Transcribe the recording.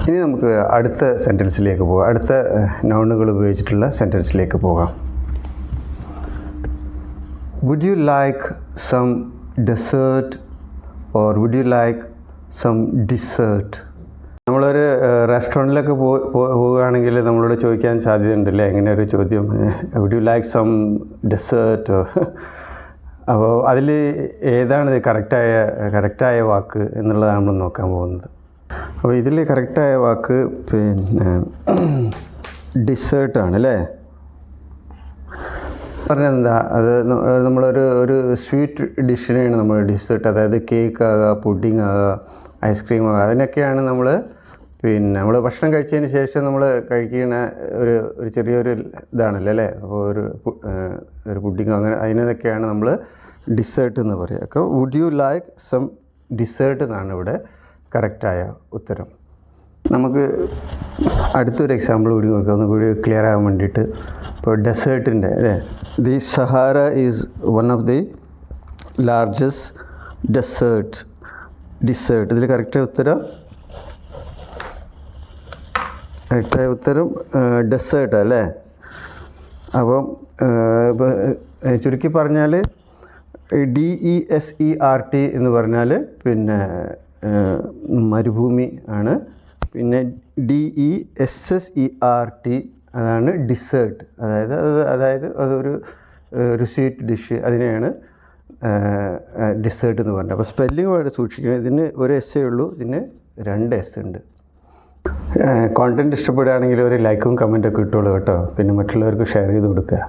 ഇനി നമുക്ക് അടുത്ത സെൻറ്റൻസിലേക്ക് പോകാം. അടുത്ത നൗണുകൾ ഉപയോഗിച്ചിട്ടുള്ള സെൻറ്റൻസിലേക്ക് പോകാം. Would you like some dessert or would you like some dessert? നമ്മളൊരു റെസ്റ്റോറൻറ്റിലൊക്കെ പോവുകയാണെങ്കിൽ നമ്മളോട് ചോദിക്കാൻ സാധ്യതയുണ്ടല്ലേ, ഇങ്ങനെ ഒരു ചോദ്യം, would you like some dessert? അപ്പോൾ അതിൽ ഏതാണ് കറക്റ്റായ വാക്ക് എന്നുള്ളതാണ് നമ്മൾ നോക്കാൻ പോകുന്നത്. അപ്പോൾ ഇതിൽ കറക്റ്റായ വാക്ക് പിന്നെ ഡിസേർട്ടാണ് അല്ലേ. പറഞ്ഞതെന്താ, അത് നമ്മളൊരു സ്വീറ്റ് ഡിഷിനെയാണ് നമ്മൾ ഡിസേർട്ട്, അതായത് കേക്ക് ആകാം, പുഡിംഗ് ആകാം, ഐസ്ക്രീം ആകാം, അതിനൊക്കെയാണ് നമ്മൾ ഭക്ഷണം കഴിച്ചതിന് ശേഷം നമ്മൾ കഴിക്കുന്ന ഒരു ചെറിയൊരു ഇതാണല്ലോ അല്ലേ. അപ്പോൾ ഒരു പുഡിങ്ങോ അങ്ങനെ അതിനൊക്കെയാണ് നമ്മൾ ഡിസേർട്ട് എന്ന് പറയുക. അപ്പോൾ would you like some dessert എന്നാണ് ഇവിടെ കറക്റ്റായ ഉത്തരം. നമുക്ക് അടുത്തൊരു എക്സാമ്പിൾ കൂടി നോക്കാം, ഒന്നുകൂടി ക്ലിയർ ആകാൻ വേണ്ടിയിട്ട്. ഇപ്പോൾ ഡെസേർട്ടിൻ്റെ അല്ലേ, the Sahara is one of the largest dessert. ഇതിൽ കറക്റ്റായ ഉത്തരം ഡെസേർട്ട് അല്ലേ. അപ്പം ചുരുക്കി പറഞ്ഞാൽ DESERT എന്ന് പറഞ്ഞാൽ പിന്നെ മരുഭൂമി ആണ്. പിന്നെ DESSERT അതാണ് ഡിസേർട്ട്, അതായത് അതൊരു സ്വീറ്റ് ഡിഷ്, അതിനെയാണ് ഡിസേർട്ട് എന്ന് പറഞ്ഞത്. അപ്പോൾ സ്പെല്ലിംഗ് വളരെ സൂക്ഷിക്കണം. ഇതിന് ഒരു എസ് ഉള്ളൂ, ഇതിന് 2 S ഉണ്ട്. കോണ്ടൻറ്റ് ഇഷ്ടപ്പെടുകയാണെങ്കിൽ ഒരു ലൈക്കും കമൻറ്റൊക്കെ ഇട്ടോളൂ കേട്ടോ. പിന്നെ മറ്റുള്ളവർക്ക് ഷെയർ ചെയ്ത് കൊടുക്കുക.